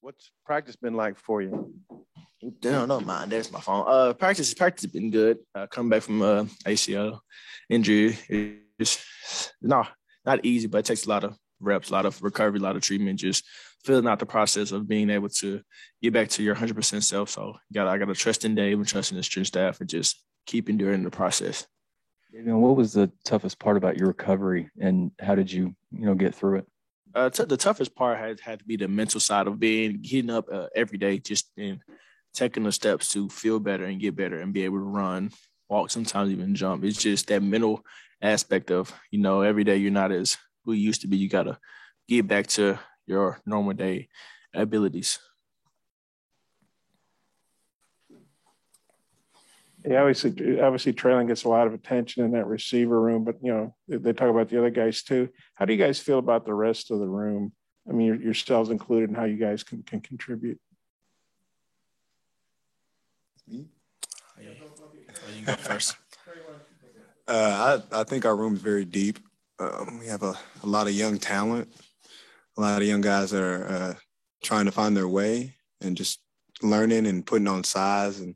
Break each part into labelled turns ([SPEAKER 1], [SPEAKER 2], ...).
[SPEAKER 1] What's practice been like for you?
[SPEAKER 2] Don't mind. There's my phone. Practice has been good. Coming back from ACL injury is not easy, but it takes a lot of reps, a lot of recovery, a lot of treatment. Just filling out the process of being able to get back to your 100% self. So I got to trust in Dave and trust in the strength staff and just keep enduring the process.
[SPEAKER 3] What was the toughest part about your recovery, and how did you get through it?
[SPEAKER 2] The toughest part had to be the mental side of getting up every day, just in taking the steps to feel better and get better and be able to run, walk, sometimes even jump. It's just that mental aspect of, every day you're not as who you used to be. You got to get back to your normal day abilities.
[SPEAKER 1] Yeah, obviously, Treylon gets a lot of attention in that receiver room, but they talk about the other guys too. How do you guys feel about the rest of the room? I mean, yourselves included, and how you guys can contribute.
[SPEAKER 2] You go first.
[SPEAKER 4] I think our room is very deep. We have a lot of young talent, a lot of young guys that are trying to find their way and just learning and putting on size and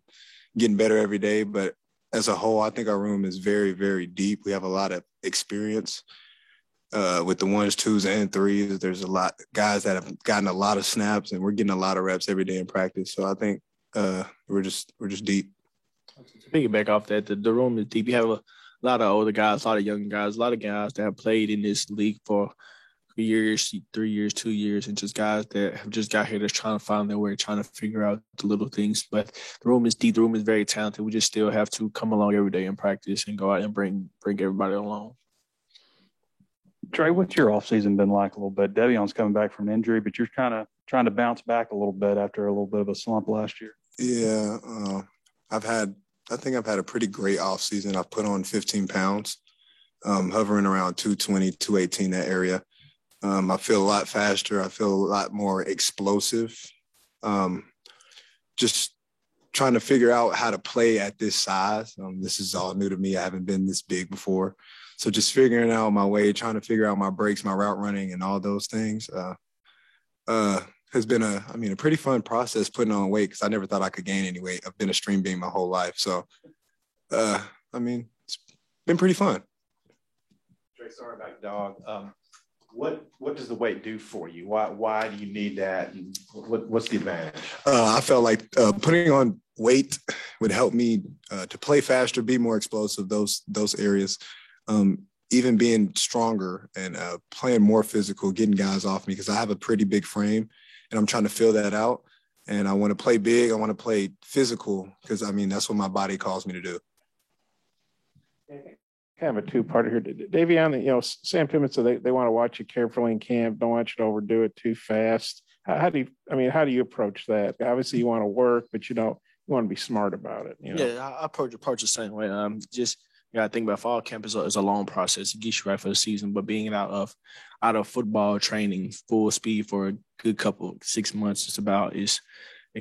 [SPEAKER 4] getting better every day. But as a whole, I think our room is very, very deep. We have a lot of experience with the 1s, 2s, and 3s. There's a lot of guys that have gotten a lot of snaps, and we're getting a lot of reps every day in practice. So I think we're just deep.
[SPEAKER 2] To piggyback off that, the room is deep. You have a lot of older guys, a lot of young guys, a lot of guys that have played in this league for years, 3 years, 2 years, and just guys that have just got here that's trying to find their way, trying to figure out the little things. But the room is deep. The room is very talented. We just still have to come along every day and practice and go out and bring everybody along.
[SPEAKER 3] Trey, what's your offseason been like a little bit? Devion's coming back from an injury, but you're kind of trying to bounce back a little bit after a little bit of a slump last year.
[SPEAKER 4] Yeah, I think I've had a pretty great offseason. I've put on 15 pounds, hovering around 220, 218, that area. I feel a lot faster. I feel a lot more explosive. Just trying to figure out how to play at this size. This is all new to me. I haven't been this big before. So just figuring out my way, trying to figure out my breaks, my route running, and all those things has been a pretty fun process putting on weight, because I never thought I could gain any weight. I've been a stream being my whole life. So, it's been pretty fun.
[SPEAKER 1] Trey, sorry about dog. What does the weight do for you? Why do you need that? And what's the advantage?
[SPEAKER 4] I felt like putting on weight would help me to play faster, be more explosive, those areas. Even being stronger and playing more physical, getting guys off me, because I have a pretty big frame and I'm trying to fill that out. And I want to play big. I want to play physical, because, that's what my body calls me to do.
[SPEAKER 1] Kind of a two-parter here. Davion, Sam Pittman said they want to watch you carefully in camp. Don't want you to overdo it too fast. How do you approach that? Obviously, you want to work, but you want to be smart about it.
[SPEAKER 2] Yeah, I approach the same way. I think about fall camp is a long process. It gets you right for the season, but being out of football training full speed for a good 6 months, it's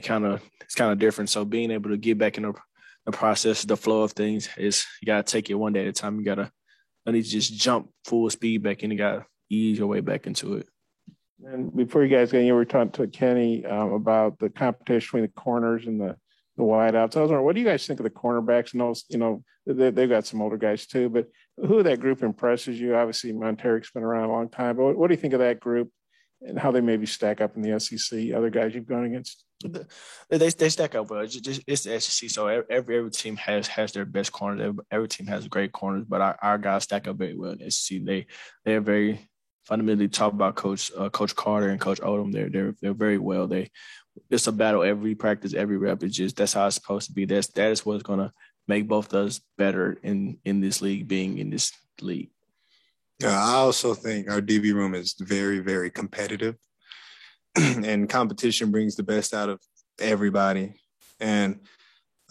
[SPEAKER 2] kind of different. So being able to get back in the process, the flow of things, is you gotta take it one day at a time. You gotta need to just jump full speed back in. You gotta ease your way back into it.
[SPEAKER 1] And before you guys we were talking to Kenny about the competition between the corners and the wideouts. I was wondering, what do you guys think of the cornerbacks? And they've got some older guys too, but who of that group impresses you? Obviously, Monteric's been around a long time, but what do you think of that group and how they maybe stack up in the SEC? Other guys you've gone against?
[SPEAKER 2] They stack up well. It's the SEC, so every team has their best corners. Every team has great corners, but our guys stack up very well in the SEC. They're very fundamentally taught about Coach Carter and Coach Odom. They're very well. It's a battle every practice, every rep. It's just that's how it's supposed to be. That is what's gonna make both of us better in this league, being in this league.
[SPEAKER 4] Yeah, I also think our DB room is very, very competitive, and competition brings the best out of everybody. And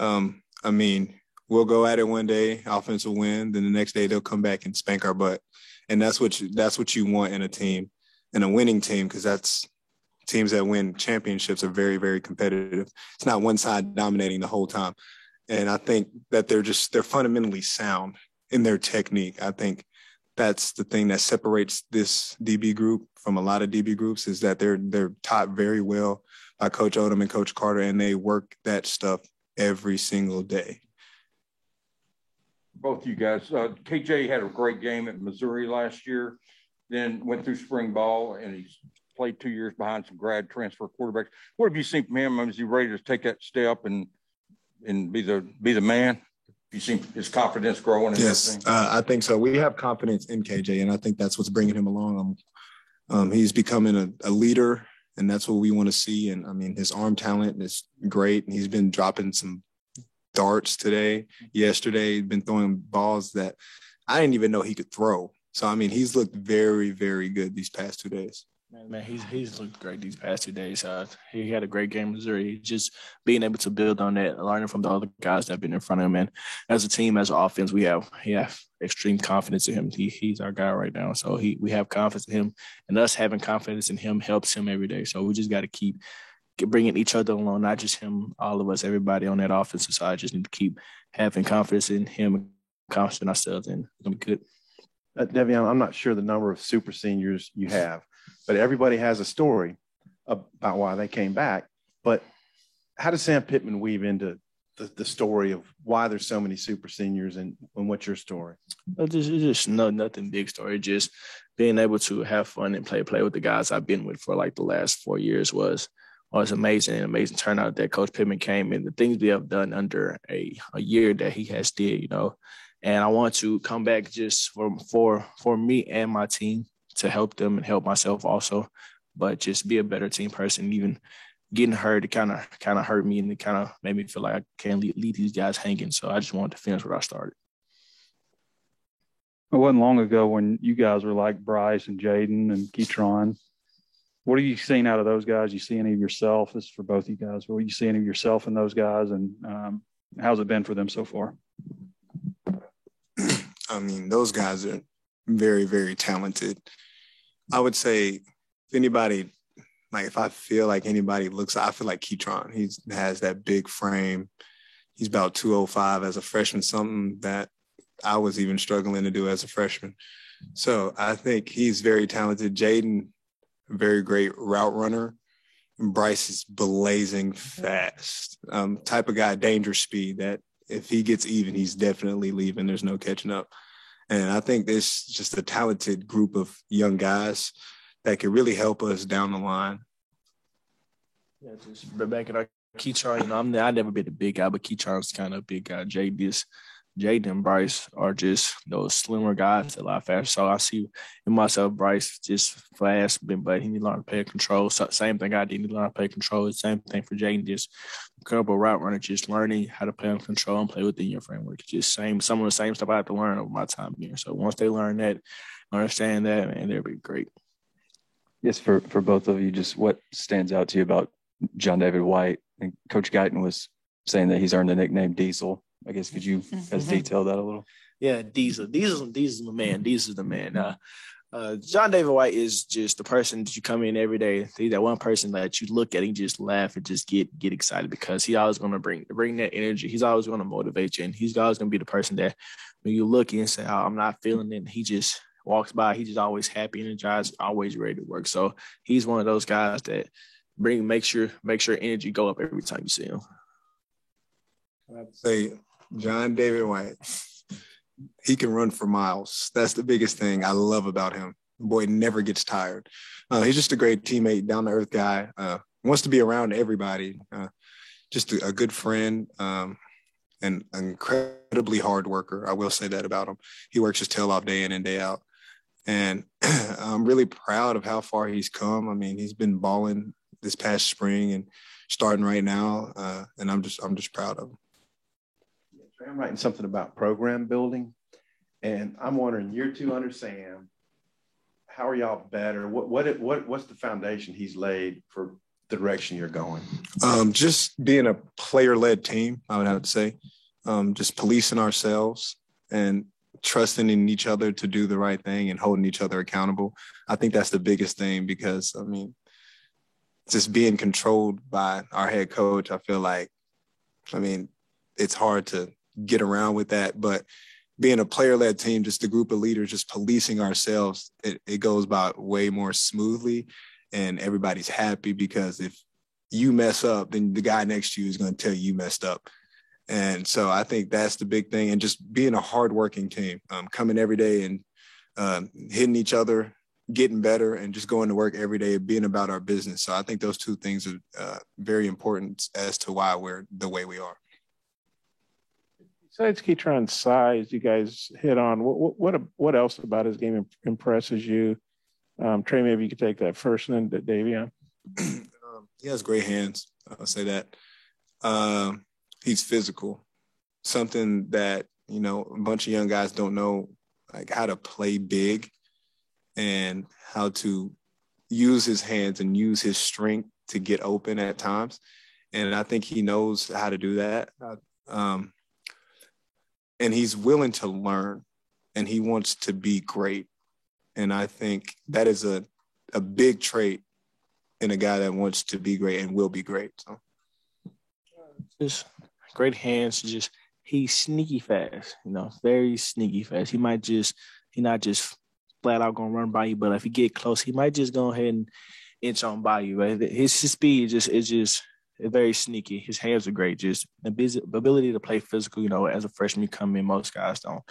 [SPEAKER 4] we'll go at it one day, offense will win, then the next day they'll come back and spank our butt, and that's what you want in a team, in a winning team, because that's teams that win championships are very, very competitive. It's not one side dominating the whole time. And I think that they're fundamentally sound in their technique. I think that's the thing that separates this DB group from a lot of DB groups, is that they're taught very well by Coach Odom and Coach Carter, and they work that stuff every single day.
[SPEAKER 5] Both you guys, KJ had a great game at Missouri last year, then went through spring ball, and he's played 2 years behind some grad transfer quarterbacks. What have you seen from him? Is he ready to take that step and be the man? You see his confidence growing?
[SPEAKER 4] Yes, I think so. We have confidence in KJ, and I think that's what's bringing him along. He's becoming a leader, and that's what we want to see. And I mean, his arm talent is great, and he's been dropping some darts today. Yesterday, he's been throwing balls that I didn't even know he could throw. So I mean, he's looked very, very good these past 2 days.
[SPEAKER 2] Man, he's looked great these past 2 days. He had a great game in Missouri. Just being able to build on that, learning from the other guys that have been in front of him. And as a team, as an offense, we have extreme confidence in him. He's our guy right now. So we have confidence in him, and us having confidence in him helps him every day. So we just got to keep bringing each other along, not just him, all of us, everybody on that offensive side. Just need to keep having confidence in him and confidence in ourselves, and it's going to be good.
[SPEAKER 6] Devion, I'm not sure the number of super seniors you have, but everybody has a story about why they came back. But how does Sam Pittman weave into the story of why there's so many super seniors, and what's your story?
[SPEAKER 2] Just nothing big story. Just being able to have fun and play with the guys I've been with for like the last 4 years was amazing turnout that Coach Pittman came, and the things we have done under a year that he has did, you know. And I want to come back just for me and my team to help them and help myself also, but just be a better team person. Even getting hurt, it kind of hurt me, and it kind of made me feel like I can't leave these guys hanging. So I just wanted to finish where I started.
[SPEAKER 3] It wasn't long ago when you guys were like Bryce and Jaden and Keytron. What are you seeing out of those guys? You see any of yourself? This is for both you guys. What are you seeing of yourself in those guys, and how's it been for them so far?
[SPEAKER 4] I mean, those guys are very, very talented. I would say if anybody, like if I feel like anybody I feel like Keytron. He has that big frame. He's about 205 as a freshman, something that I was even struggling to do as a freshman. So I think he's very talented. Jaden, very great route runner. And Bryce is blazing fast. Type of guy, dangerous speed, that if he gets even, he's definitely leaving. There's no catching up. And I think there's just a talented group of young guys that could really help us down the line.
[SPEAKER 2] Yeah, just back at our Keytron, you know, I've never been a big guy, but Keytron's kind of a big guy. Jaden and Bryce are just those slimmer guys, a lot faster. So I see in myself, Bryce just fast, but he need to learn to play control. So same thing I did, need to learn to play control. Same thing for Jaden, just incredible route runner, just learning how to play on control and play within your framework. Just some of the same stuff I have to learn over my time here. So once they learn that, understand that, man, they'll be great.
[SPEAKER 7] Yes, for both of you, just what stands out to you about John David White? And Coach Guyton was saying that he's earned the nickname Diesel. I guess could you guys detail that a little?
[SPEAKER 2] Yeah, Diesel is the man. Diesel is the man. John David White is just the person that you come in every day. He's that one person that you look at and just laugh and just get excited, because he's always going to bring that energy. He's always going to motivate you, and he's always going to be the person that when you look and say, "Oh, I'm not feeling it," he just walks by. He's just always happy, energized, always ready to work. So he's one of those guys that make sure energy go up every time you see him.
[SPEAKER 4] I'd say John David White, he can run for miles. That's the biggest thing I love about him. The boy never gets tired. He's just a great teammate, down-to-earth guy, wants to be around everybody, just a good friend, and an incredibly hard worker. I will say that about him. He works his tail off day in and day out. And I'm really proud of how far he's come. I mean, he's been balling this past spring and starting right now, and I'm just proud of him.
[SPEAKER 6] I'm writing something about program building, and I'm wondering, year two under Sam, how are y'all better? What's the foundation he's laid for the direction you're going?
[SPEAKER 4] Just being a player-led team, I would have to say. Just policing ourselves and trusting in each other to do the right thing and holding each other accountable. I think that's the biggest thing, because, I mean, just being controlled by our head coach, I feel like, I mean, it's hard to get around with that, but being a player-led team, just a group of leaders, just policing ourselves, it goes about way more smoothly, and everybody's happy because if you mess up, then the guy next to you is going to tell you messed up. And so I think that's the big thing. And just being a hardworking team, coming every day and hitting each other, getting better, and just going to work every day, being about our business. So I think those two things are very important as to why we're the way we are.
[SPEAKER 1] Besides Keytron's size, you guys hit on what else about his game impresses you? Trey, maybe you could take that first, and then Davion.
[SPEAKER 4] He has great hands. I'll say that. He's physical, something that, you know, a bunch of young guys don't know, like how to play big and how to use his hands and use his strength to get open at times. And I think he knows how to do that. And he's willing to learn, and he wants to be great. And I think that is a big trait in a guy that wants to be great and will be great. So,
[SPEAKER 2] just great hands. Just he's sneaky fast. You know, very sneaky fast. He not just flat out gonna run by you, but if you get close, he might just go ahead and inch on by you. Right? His speed is just very sneaky. His hands are great. Just the ability to play physical. You know, as a freshman, you come in, most guys don't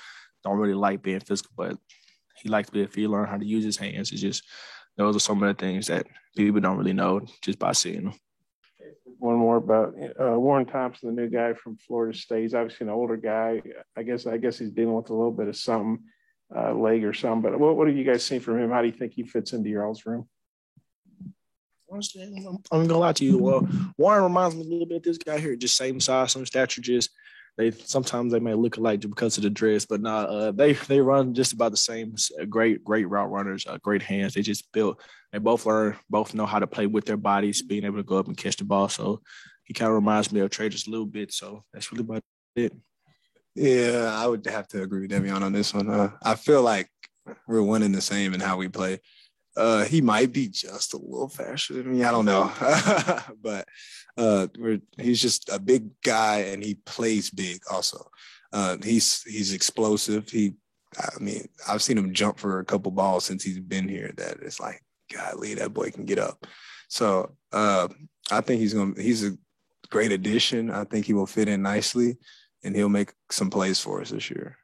[SPEAKER 2] really like being physical, but he likes to. If he learn how to use his hands, it's just those are some of the things that people don't really know just by seeing them.
[SPEAKER 1] One more about Warren Thompson, the new guy from Florida State. He's obviously an older guy. I guess he's dealing with a little bit of something, leg or something. But what have you guys seen from him? How do you think he fits into your all's room?
[SPEAKER 2] Honestly, I'm gonna lie to you. Well, Warren reminds me a little bit of this guy here. Just same size, same stature. Just sometimes they may look alike just because of the dress, but they run just about the same. Great route runners, great hands. They just built. They both know how to play with their bodies, being able to go up and catch the ball. So he kind of reminds me of Trey just a little bit. So that's really about it.
[SPEAKER 4] Yeah, I would have to agree with Davion on this one. I feel like we're one and the same in how we play. He might be just a little faster than me. I don't know. But he's just a big guy, and he plays big also. He's explosive. I've seen him jump for a couple balls since he's been here that it's like, golly, that boy can get up. So I think he's a great addition. I think he will fit in nicely, and he'll make some plays for us this year.